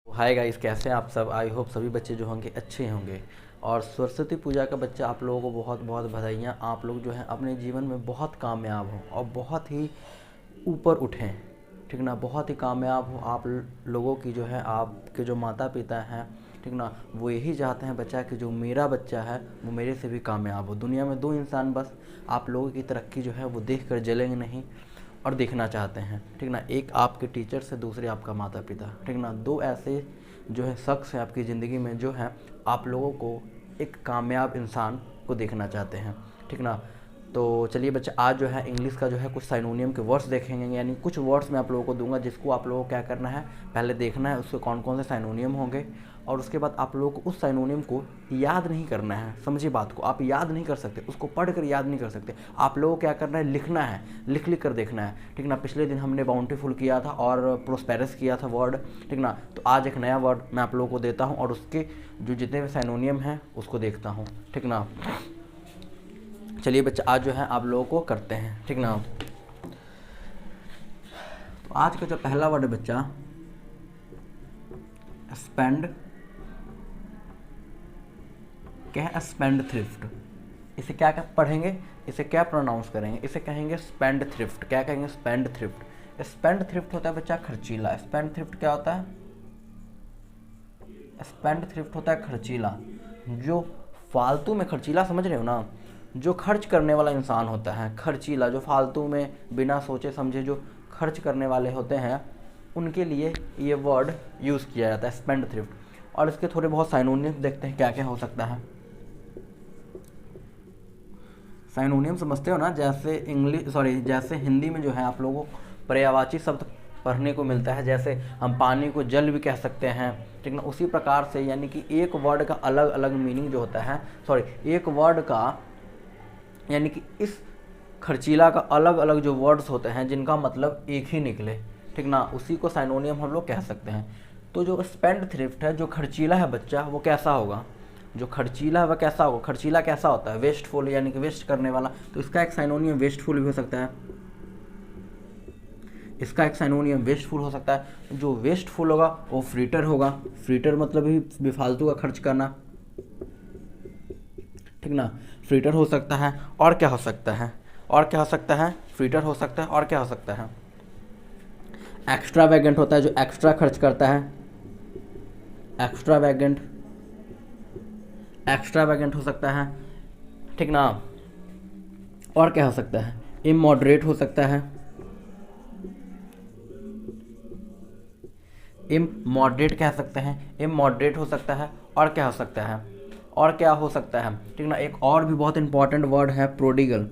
Hi guys, कैसे हैं आप सब। आई होप सभी बच्चे जो होंगे अच्छे होंगे। और सरस्वती पूजा का बच्चा आप लोगों को बहुत बहुत बधाइयाँ। आप लोग जो हैं अपने जीवन में बहुत कामयाब हों और बहुत ही ऊपर उठें, ठीक ना। बहुत ही कामयाब हो आप लोगों की जो है, आपके जो माता पिता हैं, ठीक ना, वो यही चाहते हैं बच्चा कि जो मेरा बच्चा है वो मेरे से भी कामयाब हो। दुनिया में दो इंसान बस आप लोगों की तरक्की जो है वो देख कर जलेंगे नहीं और देखना चाहते हैं, ठीक ना। एक आपके टीचर से, दूसरे आपका माता पिता, ठीक ना। दो ऐसे जो है शख्स हैं आपकी ज़िंदगी में जो है आप लोगों को एक कामयाब इंसान को देखना चाहते हैं, ठीक ना। तो चलिए बच्चा, आज जो है इंग्लिश का जो है कुछ साइनोनियम के वर्ड्स देखेंगे, यानी कुछ वर्ड्स मैं आप लोगों को दूंगा जिसको आप लोगों को क्या करना है, पहले देखना है उसके कौन कौन से साइनोनियम होंगे, और उसके बाद आप लोगों को उस साइनोनियम को याद नहीं करना है। समझिए बात को, आप याद नहीं कर सकते, उसको पढ़ कर याद नहीं कर सकते। आप लोगों को क्या करना है, लिखना है, लिख लिख कर देखना है, ठीक ना। पिछले दिन हमने बाउंटीफुल किया था और प्रोस्पेरस किया था वर्ड, ठीक ना। तो आज एक नया वर्ड मैं आप लोगों को देता हूँ और उसके जो जितने भी साइनोनियम हैं उसको देखता हूँ, ठीक ना। चलिए बच्चा, आज जो है आप लोगों को करते हैं, ठीक ना। तो आज का जो पहला वर्ड है बच्चा, स्पेंड, क्या है, स्पेंड थ्रिफ्ट। इसे क्या क्या पढ़ेंगे, इसे क्या प्रोनाउंस करेंगे, इसे कहेंगे स्पेंड थ्रिफ्ट। क्या कहेंगे, स्पेंड थ्रिफ्ट। स्पेंड थ्रिफ्ट होता है बच्चा खर्चीला। स्पेंड थ्रिफ्ट क्या होता है, स्पेंड थ्रिफ्ट होता है खर्चीला। जो फालतू में, खर्चीला समझ रहे हो ना, जो खर्च करने वाला इंसान होता है, खर्चीला, जो फालतू में बिना सोचे समझे जो खर्च करने वाले होते हैं, उनके लिए ये वर्ड यूज़ किया जाता है, स्पेंड थ्रिफ्ट। और इसके थोड़े बहुत साइनोनियम देखते हैं क्या क्या हो सकता है। साइनोनियम समझते हो ना, जैसे जैसे हिंदी में जो है आप लोगों को पर्यायवाची शब्द पढ़ने को मिलता है। जैसे हम पानी को जल भी कह सकते हैं, ठीक ना। उसी प्रकार से यानी कि एक वर्ड का अलग अलग मीनिंग जो होता है, एक वर्ड का यानी कि इस खर्चीला का अलग अलग जो वर्ड्स होते हैं जिनका मतलब एक ही निकले, ठीक ना, उसी को साइनोनियम हम लोग कह सकते हैं। तो जो स्पेंड थ्रिफ्ट है, जो खर्चीला है बच्चा, वो कैसा होगा, जो खर्चीला है वह कैसा होगा। खर्चीला कैसा होता है, वेस्टफुल, यानी कि वेस्ट करने वाला। तो इसका एक साइनोनियम वेस्टफुल भी हो सकता है, इसका एक साइनोनियम वेस्टफुल हो सकता है। जो वेस्टफुल होगा वो फ्रीटर होगा। फ्रीटर मतलब ही बेफालतू का खर्च करना, ठीक ना। फ्रीटर हो सकता है। और क्या हो सकता है, और क्या हो सकता है, फ्रीटर हो सकता है। और क्या हो सकता है, एक्स्ट्रा वैगेंट होता है, जो एक्स्ट्रा खर्च करता है, एक्स्ट्रा वैगेंट, एक्स्ट्रा वैगेंट हो सकता है, ठीक ना। और क्या हो सकता है, इमॉडरेट हो सकता है, इमॉडरेट कह सकते हैं, इमॉडरेट हो सकता है। और क्या हो सकता है, और क्या हो सकता है, ठीक ना। एक और भी बहुत इंपॉर्टेंट वर्ड है, प्रोडिगल।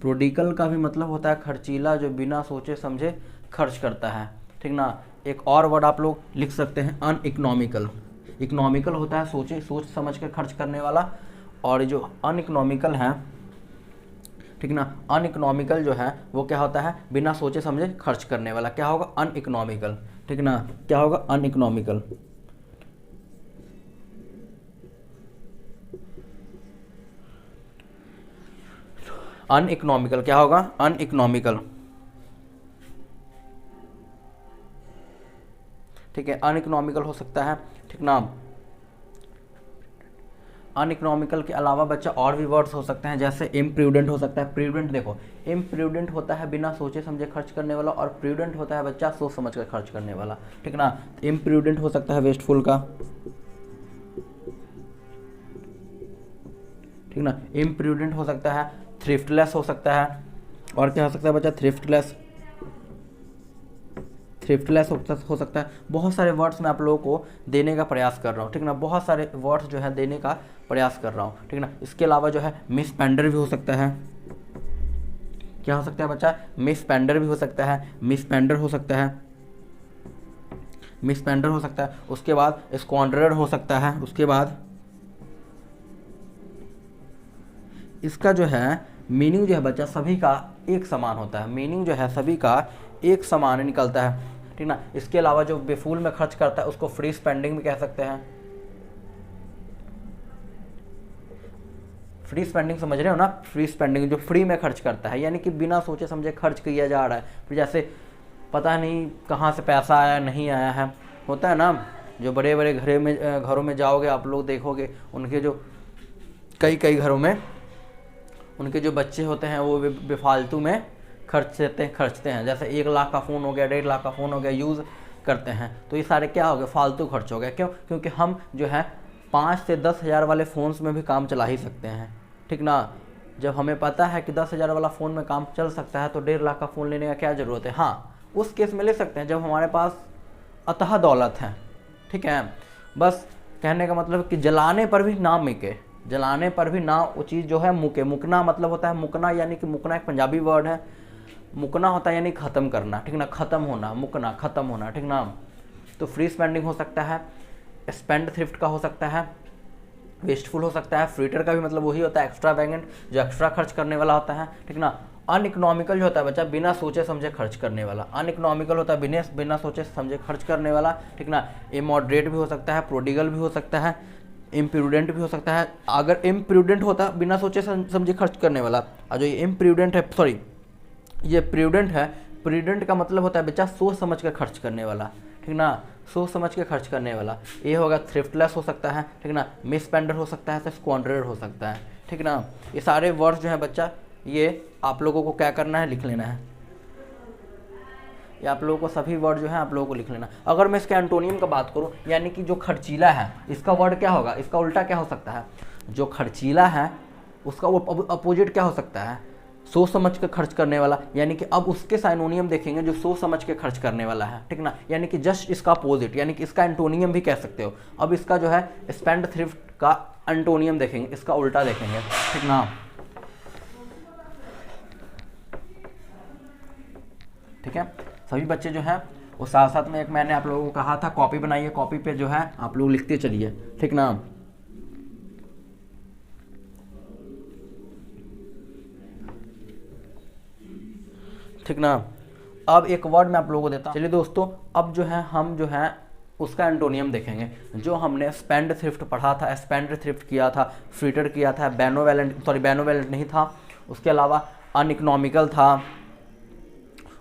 प्रोडिगल का भी मतलब होता है खर्चीला, जो बिना सोचे समझे खर्च करता है, ठीक ना। एक और वर्ड आप लोग लिख सकते हैं, अनइकोनॉमिकल। इकोनॉमिकल होता है सोच समझ कर खर्च करने वाला, और जो अनइकोनॉमिकल है, ठीक ना, अनइकोनॉमिकल जो है वो क्या होता है, बिना सोचे समझे खर्च करने वाला। क्या होगा, अनइकोनॉमिकल, ठीक ना। क्या होगा, अनइकोनॉमिकल। अनइकोनॉमिकल क्या होगा, अनइकोनॉमिकल, ठीक है। अनइकोनॉमिकल हो सकता है, ठीक ना। अनइकोनॉमिकल के अलावा बच्चा और भी वर्ड्स हो सकते हैं, जैसे इम्प्रूडेंट हो सकता है। प्रूडेंट देखो, इम्प्रूडेंट होता है बिना सोचे समझे खर्च करने वाला, और प्रूडेंट होता है बच्चा सोच समझ कर खर्च करने वाला, ठीक ना। इम्प्रूडेंट हो सकता है वेस्टफुल का, ठीक ना। इम्प्रूडेंट हो सकता है, थ्रिफ्टलेस हो सकता है। और क्या हो सकता है बच्चा, थ्रिफ्टलेस, थ्रिफ्टलेस हो सकता है। बहुत सारे वर्ड्स मैं आप लोगों को देने का प्रयास कर रहा हूँ, ठीक ना। बहुत सारे वर्ड्स जो है देने का प्रयास कर रहा हूँ, ठीक ना। इसके अलावा जो है मिसपेंडर भी हो सकता है। क्या हो सकता है बच्चा, मिसपेंडर भी हो सकता है, मिसपेंडर हो सकता है, मिसपेंडर हो सकता है। उसके बाद स्क्वांडरर हो सकता है। उसके बाद इसका जो है मीनिंग जो है बच्चा सभी का एक समान होता है, मीनिंग जो है सभी का एक समान निकलता है, ठीक ना। इसके अलावा जो बेफूल में खर्च करता है उसको फ्री स्पेंडिंग भी कह सकते हैं। फ्री स्पेंडिंग समझ रहे हो ना, फ्री स्पेंडिंग जो फ्री में खर्च करता है, यानी कि बिना सोचे समझे खर्च किया जा रहा है। फिर जैसे पता नहीं कहाँ से पैसा आया नहीं आया है, होता है ना। जो बड़े बड़े घरों में जाओगे आप लोग देखोगे, उनके जो कई घरों में उनके जो बच्चे होते हैं वो बेफालतू में खर्चते हैं। जैसे 1 लाख का फ़ोन हो गया, 1.5 लाख का फ़ोन हो गया, यूज़ करते हैं। तो ये सारे क्या हो गए, फालतू खर्च हो गए। क्यों? क्योंकि हम जो है 5 से 10 हज़ार वाले फ़ोन्स में भी काम चला ही सकते हैं, ठीक ना। जब हमें पता है कि 10 हज़ार वाला फ़ोन में काम चल सकता है तो 1.5 लाख का फ़ोन लेने का क्या ज़रूरत है। हाँ, उस केस में ले सकते हैं जब हमारे पास अतः दौलत है, ठीक है। बस कहने का मतलब कि जलाने पर भी ना मिके, जलाने पर भी ना वो चीज़ जो है मुके। मुकना मतलब होता है, मुकना यानी कि मुकना एक पंजाबी वर्ड है। मुकना होता है यानी ख़त्म करना, ठीक ना, ख़त्म होना, मुकना ख़त्म होना, ठीक ना। तो फ्री स्पेंडिंग हो सकता है, स्पेंड थ्रिफ्ट का हो सकता है, वेस्टफुल हो सकता है। फ्रीटर का भी मतलब वही होता है, एक्स्ट्रा वैगेंट, जो एक्स्ट्रा खर्च करने वाला होता है, ठीक ना। अनइकोनॉमिकल जो होता है बच्चा, बिना सोचे समझे खर्च करने वाला। अनइकोनॉमिकल होता है बिना सोचे समझे खर्च करने वाला, ठीक ना। इमॉडरेट भी हो सकता है, प्रोडिगल भी हो सकता है, इम्प्रूडेंट भी हो सकता है। अगर इम्प्रूडेंट होता है बिना सोचे समझे खर्च करने वाला, और जो ये इम्प्रूडेंट है, सॉरी ये प्रूडेंट है। प्रूडेंट का मतलब होता है बच्चा सोच समझ कर खर्च करने वाला, ठीक ना, सोच समझ के खर्च करने वाला। ये होगा थ्रिफ्टलेस हो सकता है, ठीक ना, मिस स्पेंडर हो सकता है, तो स्क्वांडरर हो सकता है, ठीक ना। ये सारे वर्ड्स जो है बच्चा, ये आप लोगों को क्या करना है, लिख लेना है। ये आप लोगों को सभी वर्ड जो है आप लोगों को लिख लेना। अगर मैं इसके एंटोनियम का बात करूँ, यानी कि जो खर्चीला है, इसका वर्ड क्या होगा, इसका उल्टा क्या हो सकता है। जो खर्चीला है उसका वो अपोजिट क्या हो सकता है, सोच समझ के खर्च करने वाला। यानी कि अब उसके साइनोनियम देखेंगे जो सोच समझ के खर्च करने वाला है, ठीक ना। यानी कि जस्ट इसका अपोजिट, यानी कि इसका एंटोनियम भी कह सकते हो। अब इसका जो है स्पेंड थ्रिफ्ट का एंटोनियम देखेंगे, इसका उल्टा देखेंगे, ठीक ना। ठीक है, सभी बच्चे जो हैं वो साथ साथ में, एक मैंने आप लोगों को कहा था कॉपी बनाइए, कॉपी पे जो है आप लोग लिखते चलिए, ठीक ना। ठीक ना। अब एक वर्ड मैं आप लोगों को देता हूँ। चलिए दोस्तों, अब जो है हम जो है उसका एंटोनियम देखेंगे। जो हमने स्पेंड थ्रिफ्ट पढ़ा था, स्पेंड थ्रिफ्ट किया था, फ्रीटर किया था, बेनोवेलेंट नहीं था, उसके अलावा अनइकोनॉमिकल था,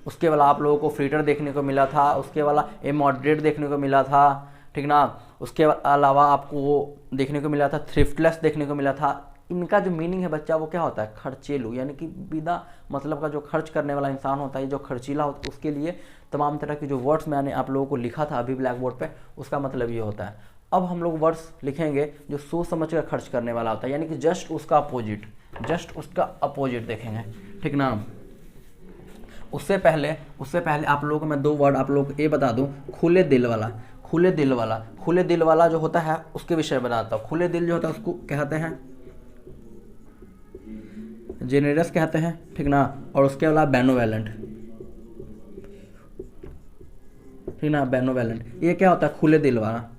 उसके अलावा आप लोगों को फ्रीटर देखने को मिला था, उसके अलावा इमॉडरेट देखने को मिला था, ठीक ना। उसके अलावा आपको वो देखने को मिला था, थ्रिफ्टलेस देखने को मिला था। इनका जो मीनिंग है बच्चा वो क्या होता है, खर्चेलू, यानी कि बिना मतलब का जो खर्च करने वाला इंसान होता है, जो खर्चीला होता है, उसके लिए तमाम तरह के जो वर्ड्स मैंने आप लोगों को लिखा था अभी ब्लैक बोर्ड पे, उसका मतलब ये होता है। अब हम लोग वर्ड्स लिखेंगे जो सोच समझ कर खर्च करने वाला होता है, यानी कि जस्ट उसका अपोजिट देखेंगे, ठीक ना। उससे पहले आप लोगों को मैं 2 वर्ड आप लोगों को ये बता दूं, खुले दिल वाला जो होता है उसके विषय बताता हूँ। खुले दिल जो होता है उसको कहते हैं जेनरस कहते हैं, ठीक ना। और उसके अलावा बेनोवेलेंट, ठीक ना, बेनोवेलेंट। ये क्या होता है, खुले दिल वाला।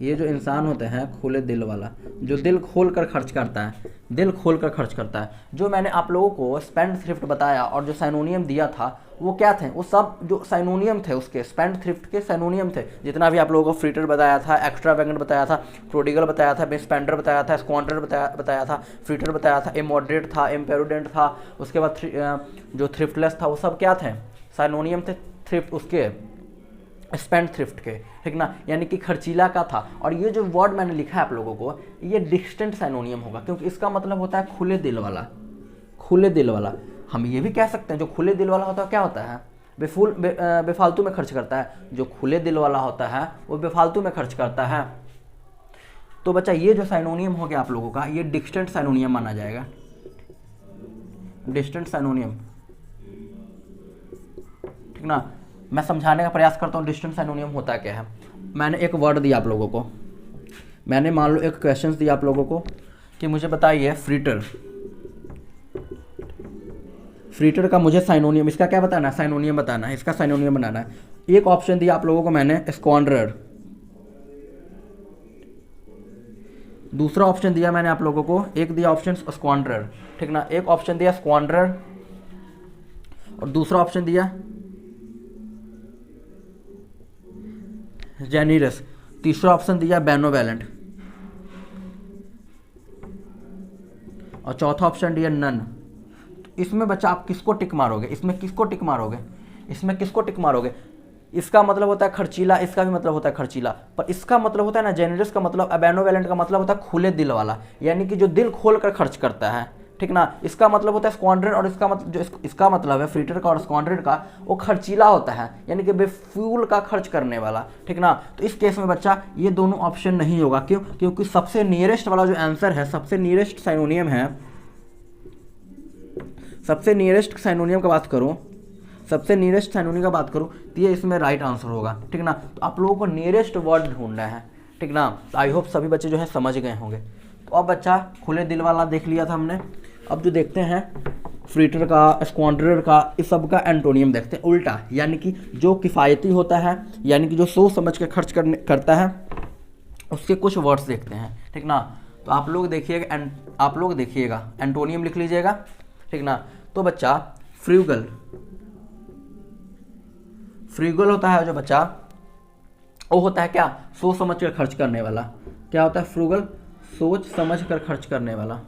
ये जो इंसान होते हैं खुले दिल वाला, जो दिल खोल कर खर्च करता है, जो मैंने आप लोगों को स्पेंड थ्रिफ्ट बताया और जो साइनोनियम दिया था वो क्या थे, वो सब जो साइनोनियम थे उसके, स्पेंड थ्रिफ्ट के साइनोनियम थे। जितना भी आप लोगों को फ्रीटर बताया था, एक्स्ट्रा वैगेंट बताया था, प्रोडिगल बताया था, स्पेंडर बताया था, स्क्वांडर बताया था, फ्रीटर बताया था, इमॉडरेट था, इम्पेरुडेंट था, उसके बाद जो थ्रिफ्टलेस था, वो सब क्या थे, साइनोनियम थे थ्रिफ्ट उसके, स्पेंड थ्रिफ्ट के, ठीक ना, यानी कि खर्चीला का था। और ये जो वर्ड मैंने लिखा है आप लोगों को, ये डिस्टेंट साइनोनियम होगा, क्योंकि इसका मतलब होता है खुले दिल वाला। हम ये भी कह सकते हैं जो खुले दिल वाला होता है क्या होता है, बेफालतू में खर्च करता है। जो खुले दिल वाला होता है वो बेफालतू में खर्च करता है। तो बच्चा ये जो साइनोनियम हो गया आप लोगों का, ये डिस्टेंट साइनोनियम माना जाएगा, डिस्टेंट साइनोनियम, ठीक ना। मैं समझाने का प्रयास करता हूँ डिस्टेंट साइनोनियम होता क्या है। मैंने एक वर्ड दिया आप लोगों को, मैंने मान लो एक क्वेश्चन दिया आप लोगों को कि मुझे बताइए फ्रीटर का मुझे साइनोनियम, इसका क्या बताना है, साइनोनियम बताना है, इसका साइनोनियम बनाना है। एक ऑप्शन दिया आप लोगों को मैंने स्क्वांडरर, दूसरा ऑप्शन दिया मैंने आप लोगों को, एक दिया ऑप्शन स्क्वांडरर, ठीक ना, एक ऑप्शन दिया स्क्वांडरर और दूसरा ऑप्शन दिया जेनिरस, तीसरा ऑप्शन दिया बेनोवेलेंट और चौथा ऑप्शन दिया नन। इसमें बच्चा आप किसको टिक मारोगे, इसमें किसको टिक मारोगे, इसमें किसको टिक मारोगे। इसका मतलब होता है खर्चीला, इसका भी मतलब होता है खर्चीला, पर इसका मतलब होता है ना जेनरस का मतलब, अबेनोवेलेंट का मतलब होता है खुले दिल वाला, यानी कि जो दिल खोल कर खर्च करता है, ठीक ना। इसका मतलब होता है स्क्वाड्रन, और इसका मतलब जो इसका मतलब है फ्रीटर का और स्क्वाड्रन का, वो खर्चीला होता है, यानी कि बेफूल का खर्च करने वाला, ठीक ना। तो इस केस में बच्चा ये दोनों ऑप्शन नहीं होगा, क्यों, क्योंकि सबसे नियरेस्ट वाला जो आंसर है, सबसे नियरेस्ट साइनोनियम है, सबसे नियरेस्ट साइनोनियम का बात करूँ, सबसे नियरेस्ट साइनोनियम का बात करूँ तो ये इसमें राइट आंसर होगा, ठीक ना। तो आप लोगों को नियरेस्ट वर्ड ढूंढना है, ठीक ना। तो आई होप सभी बच्चे जो है समझ गए होंगे। तो अब बच्चा खुले दिल वाला देख लिया था हमने, अब जो देखते हैं फ्रीटर का, स्क्वाड्रनर का, इस सब का एंटोनियम देखते हैं उल्टा, यानी कि जो किफ़ायती होता है, यानी कि जो सोच समझ के खर्च करता है, उसके कुछ वर्ड्स देखते हैं, ठीक ना। तो आप लोग देखिएगा, एंटोनियम लिख लीजिएगा, ठीक ना। तो बच्चा फ्रूगल, फ्रूगल होता है जो बच्चा, वो होता है क्या, सोच समझ कर खर्च करने वाला। क्या होता है फ्रूगल, सोच समझ कर खर्च करने वाला,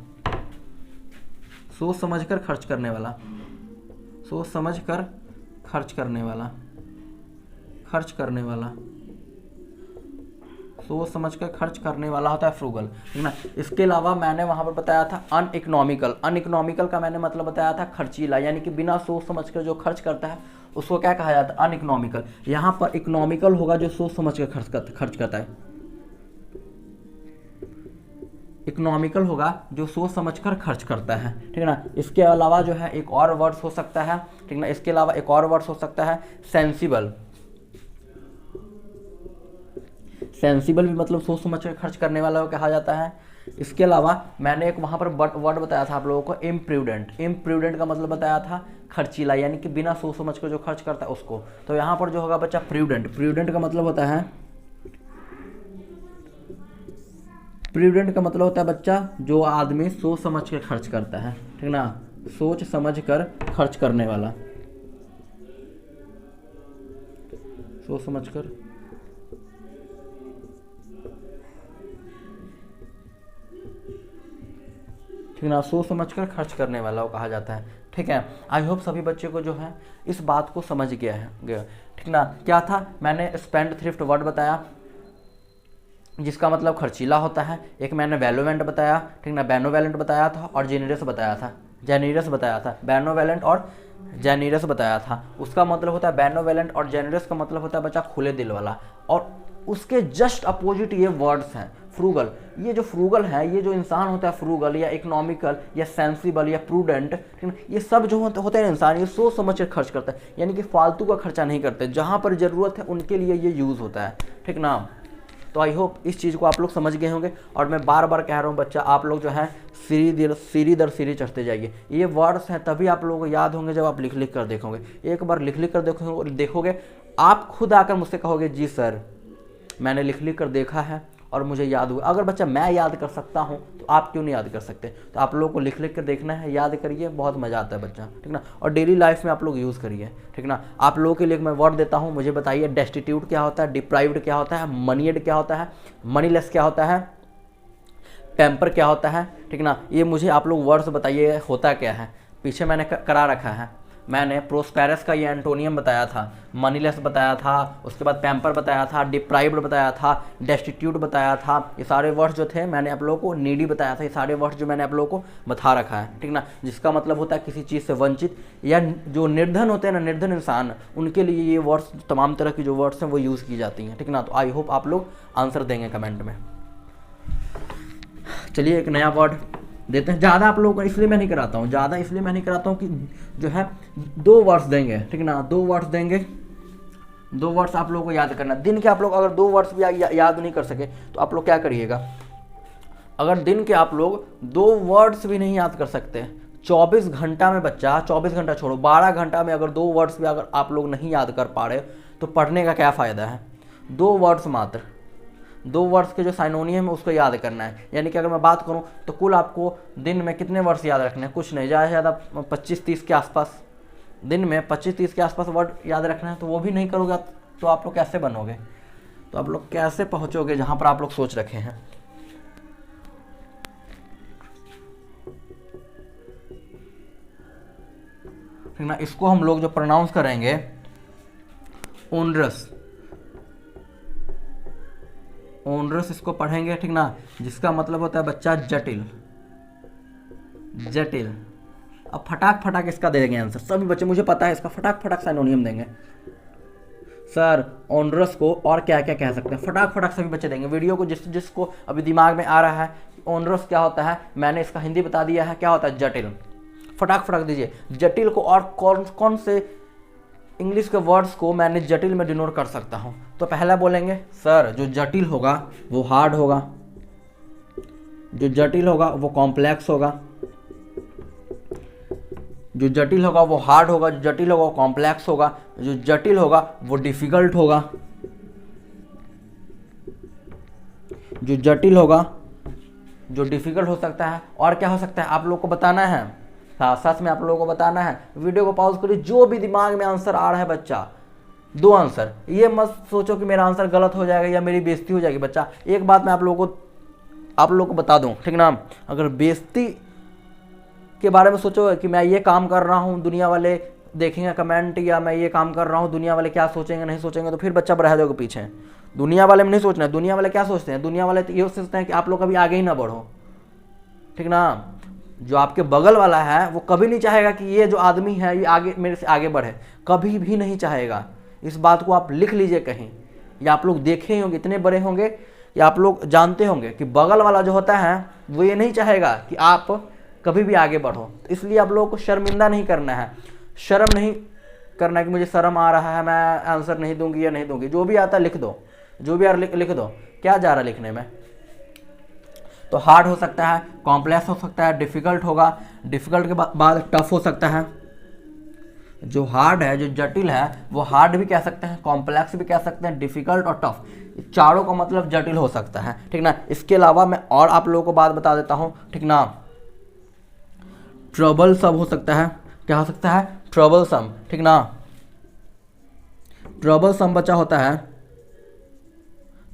सोच समझ कर खर्च करने वाला, सोच समझ कर खर्च करने वाला, खर्च करने वाला, सोच समझ कर खर्च करने वाला होता है फ्रूगल, ठीक ना। इसके अलावा मैंने वहाँ पर बताया था अनइकोनॉमिकल, अनइकोनॉमिकल का मैंने मतलब बताया था खर्चीला, यानी कि बिना सोच समझ कर जो खर्च करता है उसको क्या कहा जाता है, अनइकोनॉमिकल। यहाँ पर इकोनॉमिकल होगा जो सोच समझ कर खर्च करता है, इकोनॉमिकल होगा जो सोच समझ कर खर्च करता है, ठीक है ना। इसके अलावा जो है एक और वर्ड्स हो सकता है, ठीक ना, इसके अलावा एक और वर्ड्स हो सकता है सेंसिबल, सेंसिबल भी मतलब सोच समझ कर खर्च करने वाला को कहा जाता है। इसके अलावा मैंने एक वहाँ पर वर्ड बताया था आप लोगों को इम्प्रूडेंट, इम्प्रूडेंट का मतलब बताया था खर्चीला, यानी कि बिना सोच समझ कर जो खर्च करता है उसको। तो यहाँ पर जो होगा बच्चा प्रूडेंट, प्रूडेंट का मतलब होता है, प्रूडेंट का मतलब होता है बच्चा जो आदमी सोच समझ कर खर्च करता है, ठीक ना, सोच समझ कर खर्च करने वाला, सोच समझ कर, ठीक ना, सोच समझ कर खर्च करने वाला वो कहा जाता है, ठीक है। आई होप सभी बच्चे को जो है इस बात को समझ गया, ठीक ना। क्या था, मैंने स्पेंड थ्रिफ्ट वर्ड बताया जिसका मतलब खर्चीला होता है, एक मैंने वैल्यूवेंट बताया, ठीक ना, बेनोवेलेंट बताया था, और जेनिरस बताया था, जेनिरस बताया था, बेनोवेलेंट और जेनिरस बताया था। उसका मतलब होता है बेनोवेलेंट और जेनिरस का मतलब होता है बच्चा खुले दिल वाला, और उसके जस्ट अपोजिट ये वर्ड्स हैं फ्रूगल। ये जो फ्रूगल है, ये जो इंसान होता है फ्रूगल या इकोनॉमिकल या सेंसिबल या प्रूडेंट, ठीक है, ये सब जो होते हैं इंसान, ये सोच समझ कर खर्च करता है, यानी कि फालतू का खर्चा नहीं करते, जहाँ पर ज़रूरत है उनके लिए ये यूज़ होता है, ठीक ना। तो आई होप इस चीज़ को आप लोग समझ गए होंगे, और मैं बार बार कह रहा हूँ बच्चा, आप लोग जो है सीढ़ी दर सीढ़ी चढ़ते जाइए। ये वर्ड्स हैं तभी आप लोगों को याद होंगे जब आप लिख कर देखोगे, एक बार लिख कर देखोगे, आप खुद आकर मुझसे कहोगे जी सर मैंने लिख कर देखा है और मुझे याद हुआ। अगर बच्चा मैं याद कर सकता हूँ तो आप क्यों नहीं याद कर सकते। तो आप लोगों को लिख कर देखना है, याद करिए, बहुत मज़ा आता है बच्चा, ठीक ना। और डेली लाइफ में आप लोग यूज़ करिए, ठीक ना। आप लोगों के लिए मैं वर्ड देता हूँ, मुझे बताइए डेस्टिट्यूट क्या होता है, डिप्राइव्ड क्या होता है, मनीड क्या होता है, मनीलेस क्या होता है, पैम्पर क्या होता है, ठीक ना। ये मुझे आप लोग वर्ड्स बताइए होता क्या है। पीछे मैंने करा रखा है, मैंने प्रोस्पेरस का ये एंटोनियम बताया था, मनीलेस बताया था, उसके बाद पैम्पर बताया था, डिप्राइव्ड बताया था, डेस्टिट्यूट बताया था। ये सारे वर्ड्स जो थे मैंने आप लोगों को, नीडी बताया था। ये सारे वर्ड्स जो मैंने आप लोगों को बता रखा है, ठीक ना, जिसका मतलब होता है किसी चीज़ से वंचित या जो निर्धन होते हैं ना, निर्धन इंसान, उनके लिए ये वर्ड्स, तमाम तरह की जो वर्ड्स हैं वो यूज़ की जाती हैं, ठीक ना। तो आई होप आप लोग आंसर देंगे कमेंट में। चलिए एक नया वर्ड देते हैं। ज़्यादा आप लोगों को इसलिए मैं नहीं कराता हूँ, ज़्यादा इसलिए मैं नहीं कराता हूँ कि जो है 2 वर्ड्स देंगे, ठीक ना, 2 वर्ड्स देंगे, 2 वर्ड्स आप लोगों को याद करना। दिन के आप लोग अगर 2 वर्ड्स भी याद नहीं कर सके तो आप लोग क्या करिएगा, अगर दिन के आप लोग 2 वर्ड्स भी नहीं याद कर सकते, 24 घंटा में बच्चा, 24 घंटा छोड़ो, 12 घंटा में अगर 2 वर्ड्स भी अगर आप लोग नहीं याद कर पा रहे तो पढ़ने का क्या फ़ायदा है। 2 वर्ड्स मात्र, 2 वर्ड्स के जो साइनोनियम है उसको याद करना है। यानी कि अगर मैं बात करूं तो कुल आपको दिन में कितने वर्ड्स याद रखने हैं, कुछ नहीं, ज़्यादा से ज़्यादा 25-30 के आसपास, दिन में 25-30 के आसपास वर्ड याद रखना है। तो वो भी नहीं करोगे तो आप लोग कैसे बनोगे, तो आप लोग कैसे पहुंचोगे जहां पर आप लोग सोच रखे हैं। ठीक ना। इसको हम लोग जो प्रोनाउंस करेंगे ओनरस, ओनरस इसको पढ़ेंगे, ठीक ना, जिसका मतलब होता है बच्चा जटिल, जटिल। अब फटाक फटाक इसका दे देंगे आंसर, सभी बच्चे मुझे पता है इसका फटाक फटाक साइनोनियम देंगे। सर ओनरस को और क्या क्या कह सकते हैं, फटाक फटाक सभी बच्चे देंगे। वीडियो को जिसको अभी दिमाग में आ रहा है ओनरस क्या होता है, मैंने इसका हिंदी बता दिया है, क्या होता है जटिल। फटाक फटाक दीजिए जटिल को, और कौन कौन से इंग्लिश के वर्ड्स को मैंने जटिल में डिनोट कर सकता हूँ। तो पहला बोलेंगे सर जो जटिल होगा वो हार्ड होगा, जो जटिल होगा वो कॉम्प्लेक्स होगा, जो जटिल होगा वो हार्ड होगा, जो जटिल होगा वो कॉम्प्लेक्स होगा, जो जटिल होगा वो डिफिकल्ट होगा, जो जटिल होगा, जो डिफिकल्ट हो सकता है। और क्या हो सकता है आप लोग को बताना है, साथ साथ में आप लोगों को बताना है। वीडियो को पॉज करिए, जो भी दिमाग में आंसर आ रहा है बच्चा, दो आंसर, ये मत सोचो कि मेरा आंसर गलत हो जाएगा या मेरी बेइज्जती हो जाएगी। बच्चा एक बात मैं आप लोगों को बता दूं, ठीक ना, अगर बेइज्जती के बारे में सोचो कि मैं ये काम कर रहा हूँ दुनिया वाले देखेंगे कमेंट, या मैं ये काम कर रहा हूँ दुनिया वाले क्या सोचेंगे नहीं सोचेंगे, तो फिर बच्चा रह जाओगे पीछे। दुनिया वाले में नहीं सोचना है, दुनिया वाले क्या सोचते हैं, दुनिया वाले तो ये सोचते हैं कि आप लोग कभी आगे ही ना बढ़ो, ठीक ना। जो आपके बगल वाला है वो कभी नहीं चाहेगा कि ये जो आदमी है ये आगे मेरे से आगे बढ़े, कभी भी नहीं चाहेगा। इस बात को आप लिख लीजिए कहीं, या आप लोग देखे होंगे, इतने बड़े होंगे या आप लोग जानते होंगे कि बगल वाला जो होता है वो ये नहीं चाहेगा कि आप कभी भी आगे बढ़ो। इसलिए आप लोगों को शर्मिंदा नहीं करना है, शर्म नहीं करना है कि मुझे शर्म आ रहा है मैं आंसर नहीं दूंगी या नहीं दूंगी। जो भी आता है लिख दो, जो भी लिख दो, क्या जा रहा है लिखने में। तो हार्ड हो सकता है, कॉम्प्लेक्स हो सकता है, डिफिकल्ट होगा, डिफिकल्ट के बाद टफ हो सकता है। जो हार्ड है, जो जटिल है, वो हार्ड भी कह सकते हैं, कॉम्प्लेक्स भी कह सकते हैं, डिफिकल्ट और टफ, चारों का मतलब जटिल हो सकता है, ठीक ना। इसके अलावा मैं और आप लोगों को बात बता देता हूँ, ठीक ना। ट्रबल सम हो सकता है, क्या हो सकता है, ट्रबल सम, ठीक ना। ट्रबल सम बच्चा होता है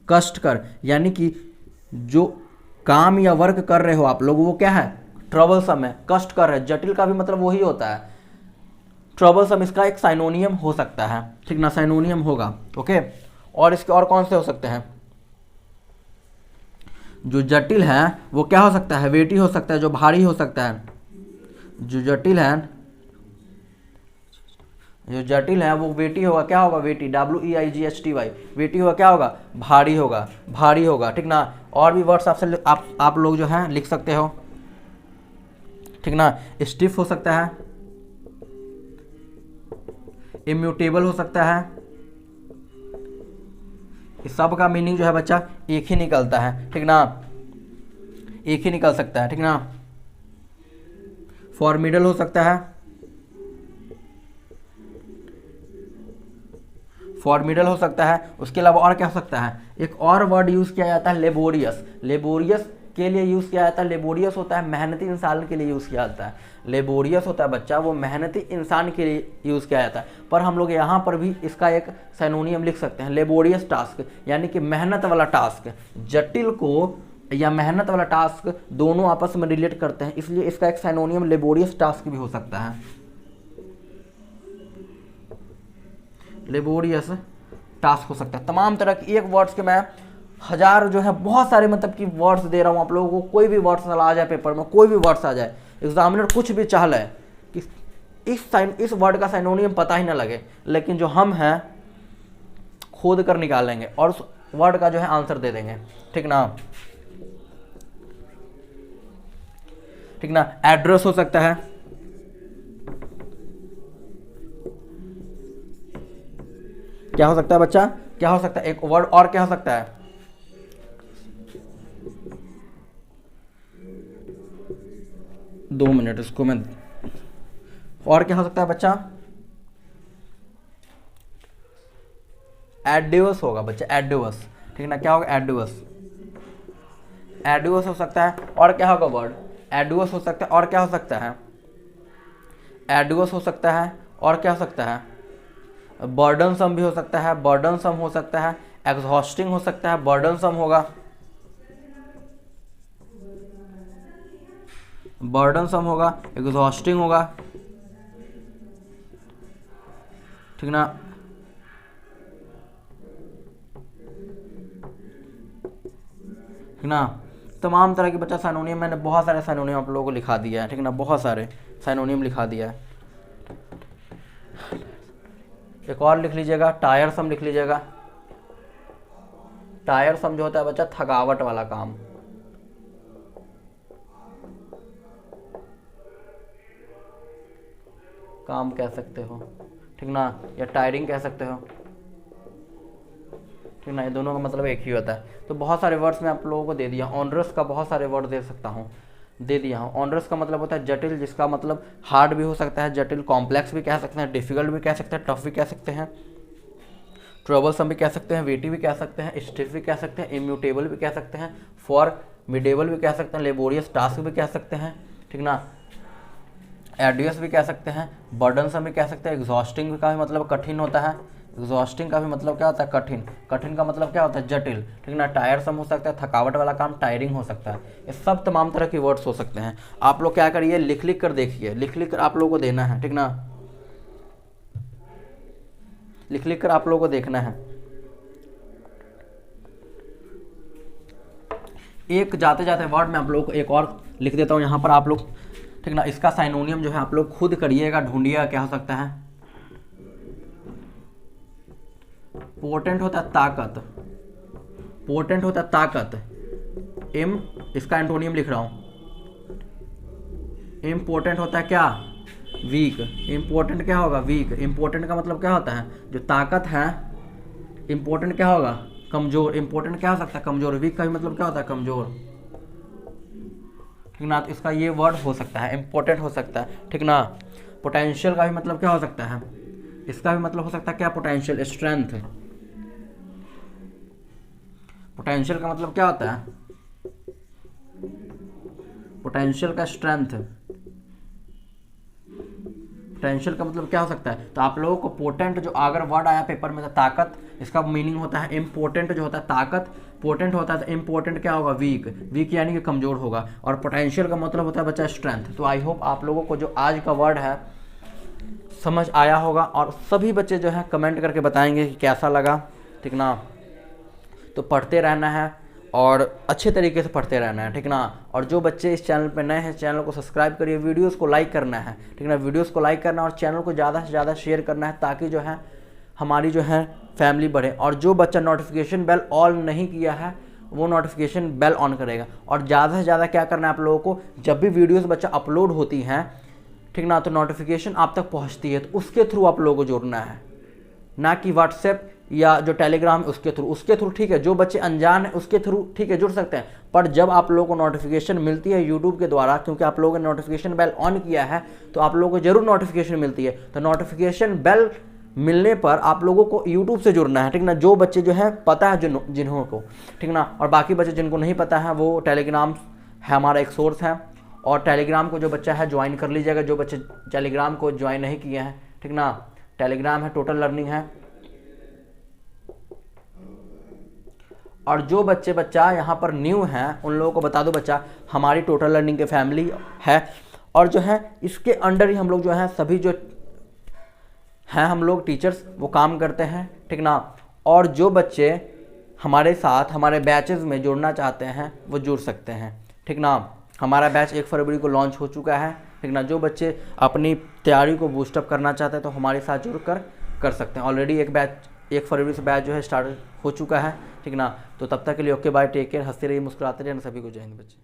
कष्टकर, यानी कि जो काम या वर्क कर रहे हो आप लोग वो क्या है, ट्रबल सम है, कष्ट कर रहे हैं। जटिल का भी मतलब वही होता है, ट्रबल सम इसका एक साइनोनियम हो सकता है, ठीक ना, साइनोनियम होगा, ओके। और इसके और कौन से हो सकते हैं, जो जटिल है वो क्या हो सकता है, वेटी हो सकता है, जो भारी हो सकता है। जो जटिल है, जो जटिल है वो वेटी होगा, क्या होगा, वेटी, WEIGHTY, वेटी होगा, क्या होगा, भारी होगा, भारी होगा, ठीक ना। और भी वर्ड्स आपसे आप लोग जो है लिख सकते हो, ठीक ना। स्टिफ हो सकता है, इम्यूटेबल हो सकता है। इस सब का मीनिंग जो है बच्चा एक ही निकलता है, ठीक ना, एक ही निकल सकता है, ठीक ना। फॉर्मिडल हो सकता है, फॉर्मिडल हो सकता है। उसके अलावा और क्या हो सकता है, एक और वर्ड यूज़ किया जाता है लेबोरियस, लेबोरियस के लिए यूज़ किया जाता है। लेबोरियस होता है मेहनती इंसान के लिए यूज़ किया जाता है, लेबोरियस होता है बच्चा वो मेहनती इंसान के लिए यूज़ किया जाता है। पर हम लोग यहाँ पर भी इसका एक साइनोनियम लिख सकते हैं, लेबोरियस टास्क, यानी कि मेहनत वाला टास्क। जटिल को या मेहनत वाला टास्क दोनों आपस में रिलेट करते हैं, इसलिए इसका एक साइनोनियम लेबोरियस टास्क भी हो सकता है, लेबोरियस टास्क हो सकता है। तमाम तरह की एक वर्ड्स के मैं हजार जो है बहुत सारे मतलब कि वर्ड्स दे रहा हूँ आप लोगों को। कोई भी वर्ड्स आ जाए पेपर में, कोई भी वर्ड्स आ जाए, एग्जामिनर कुछ भी चाह ले कि इस वर्ड का साइनोनियम पता ही ना लगे, लेकिन जो हम हैं खोद कर निकालेंगे और उस वर्ड का जो है आंसर दे देंगे, ठीक ना, ठीक ना। एड्रेस हो सकता है, क्या हो सकता है बच्चा, क्या हो सकता है, एक वर्ड और क्या हो सकता है, दो मिनट इसको मैं, और क्या हो सकता है बच्चा, एडिवस होगा बच्चा, एडिवस, ठीक ना, क्या होगा, एडिवस, एडिवस हो सकता है। और क्या होगा वर्ड, एडिवस हो सकता है। और क्या हो सकता है, एडिवस हो सकता है। और क्या हो सकता है, बर्डनसम भी हो सकता है, बर्डनसम हो सकता है, एग्जॉस्टिंग हो सकता है, बर्डनसम होगा, बर्डनसम होगा, एग्जॉस्टिंग होगा, ठीक ना। ठीक ना, तमाम तरह के बच्चा साइनोनियम, मैंने बहुत सारे साइनोनियम आप लोगों को लिखा दिया है। ठीक ना, बहुत सारे साइनोनियम लिखा दिया है। एक और लिख लीजिएगा, टायरसम लिख लीजिएगा। टायरसम जो होता है बच्चा थकावट वाला काम, कह सकते हो। ठीक ना, या टायरिंग कह सकते हो। ठीक ना, ये दोनों का मतलब एक ही होता है। तो बहुत सारे वर्ड्स मैं आप लोगों को दे दिया। ऑनरस का बहुत सारे वर्ड दे सकता हूँ, दे दिया हूँ। ऑनरस का मतलब होता है जटिल, जिसका मतलब हार्ड भी हो सकता है, जटिल, कॉम्प्लेक्स भी कह सकते हैं, डिफिकल्ट भी कह सकते हैं, टफ भी कह सकते हैं, ट्रबलसम भी कह सकते हैं, वेटी भी कह सकते हैं, स्टिफ भी कह सकते हैं, इम्यूटेबल भी कह सकते हैं, फॉरमिडेबल भी कह सकते हैं, लेबोरियस टास्क भी कह सकते हैं। ठीक ना, एडियस भी कह सकते हैं, बर्डनसम भी कह सकते हैं। एग्जॉस्टिंग का भी मतलब कठिन होता है। एग्जॉस्टिंग का भी मतलब क्या होता है? कठिन। कठिन का मतलब क्या होता है? जटिल। ठीक ना, टायरसम हो सकता है, थकावट वाला काम, टायरिंग हो सकता है। ये सब तमाम तरह के वर्ड्स हो सकते हैं। आप लोग क्या करिए, लिख लिख कर देखिए, लिख लिख कर आप लोगों को देना है। ठीक ना, लिख लिख कर आप लोगों को देखना है। एक जाते जाते वर्ड में आप लोगों को एक और लिख देता हूँ यहाँ पर आप लोग। ठीक ना, इसका साइनोनियम जो है आप लोग खुद करिएगा, ढूंढिएगा क्या हो सकता है। पोटेंट होता है ताकत, पोटेंट होता है ताकत। इसका एंटोनियम लिख रहा हूं। इम्पोर्टेंट होता है क्या? वीक। इम्पोर्टेंट क्या होगा? वीक। इम्पोर्टेंट का मतलब क्या होता है? जो ताकत है। इम्पोर्टेंट क्या होगा? कमजोर। इम्पोर्टेंट क्या हो सकता है? कमजोर। वीक का भी मतलब क्या होता है? कमजोर। ठीक ना, तो इसका ये वर्ड हो सकता है, इम्पोर्टेंट हो सकता है। ठीक ना, पोटेंशियल का भी मतलब क्या हो सकता है? इसका भी मतलब हो सकता है क्या? Potential, strength. पोटेंशियल का मतलब क्या होता है? पोटेंशियल का स्ट्रेंथ। पोटेंशियल का मतलब क्या हो सकता है? तो आप लोगों को पोटेंट जो अगर वर्ड आया पेपर में, तो ताकत, इसका मीनिंग होता है इम्पोर्टेंट जो होता है ताकत, पोटेंट होता है तो इम्पोर्टेंट क्या होगा? वीक। वीक यानी कि कमजोर होगा। और पोटेंशियल का मतलब होता है बच्चा स्ट्रेंथ। तो आई होप आप लोगों को जो आज का वर्ड है समझ आया होगा, और सभी बच्चे जो है कमेंट करके बताएंगे कि कैसा लगा। ठीक ना, तो पढ़ते रहना है और अच्छे तरीके से पढ़ते रहना है। ठीक ना, और जो बच्चे इस चैनल पे नए हैं, चैनल को सब्सक्राइब करिए, वीडियोस को लाइक करना है। ठीक ना, वीडियोस को लाइक करना और चैनल को ज़्यादा से ज़्यादा शेयर करना है, ताकि जो है हमारी जो है फैमिली बढ़े। और जो बच्चा नोटिफिकेशन बेल ऑन नहीं किया है, वो नोटिफिकेशन बेल ऑन करेगा। और ज़्यादा से ज़्यादा क्या करना है आप लोगों को, जब भी वीडियोज़ बच्चा अपलोड होती हैं, ठीक ना, तो नोटिफिकेशन आप तक पहुँचती है, तो उसके थ्रू आप लोगों को जुड़ना है, ना कि व्हाट्सएप या जो टेलीग्राम उसके थ्रू। ठीक है, जो बच्चे अनजान है उसके थ्रू ठीक है जुड़ सकते हैं, पर जब आप लोगों को नोटिफिकेशन मिलती है यूट्यूब के द्वारा, क्योंकि आप लोगों ने नोटिफिकेशन बेल ऑन किया है, तो आप लोगों को जरूर नोटिफिकेशन मिलती है। तो नोटिफिकेशन बेल मिलने पर आप लोगों को यूट्यूब से जुड़ना है। ठीक ना, जो बच्चे जो है पता है जिन्हों को, ठीक ना, और बाकी बच्चे जिनको नहीं पता है, वो टेलीग्राम है हमारा एक सोर्स है, और टेलीग्राम को जो बच्चा है ज्वाइन कर लीजिएगा, जो बच्चे टेलीग्राम को ज्वाइन नहीं किए हैं। ठीक ना, टेलीग्राम है टोटल लर्निंग है। और जो बच्चा यहाँ पर न्यू हैं, उन लोगों को बता दो बच्चा, हमारी टोटल लर्निंग के फैमिली है, और जो है इसके अंडर ही हम लोग जो हैं सभी जो हैं हम लोग टीचर्स वो काम करते हैं। ठीक ना, और जो बच्चे हमारे साथ हमारे बैचेस में जुड़ना चाहते हैं वो जुड़ सकते हैं। ठीक ना, हमारा बैच 1 फरवरी को लॉन्च हो चुका है। ठीक ना, जो बच्चे अपनी तैयारी को बूस्टअप करना चाहते हैं तो हमारे साथ जुड़ कर सकते हैं। ऑलरेडी एक बैच 1 फरवरी से बैच जो है स्टार्ट हो चुका है। ठीक ना, तो तब तक के लिए ओके बाय, टेक केयर, हंसते रहिए, मुस्कुराते रहिए। सभी को जय हिंद बच्चे।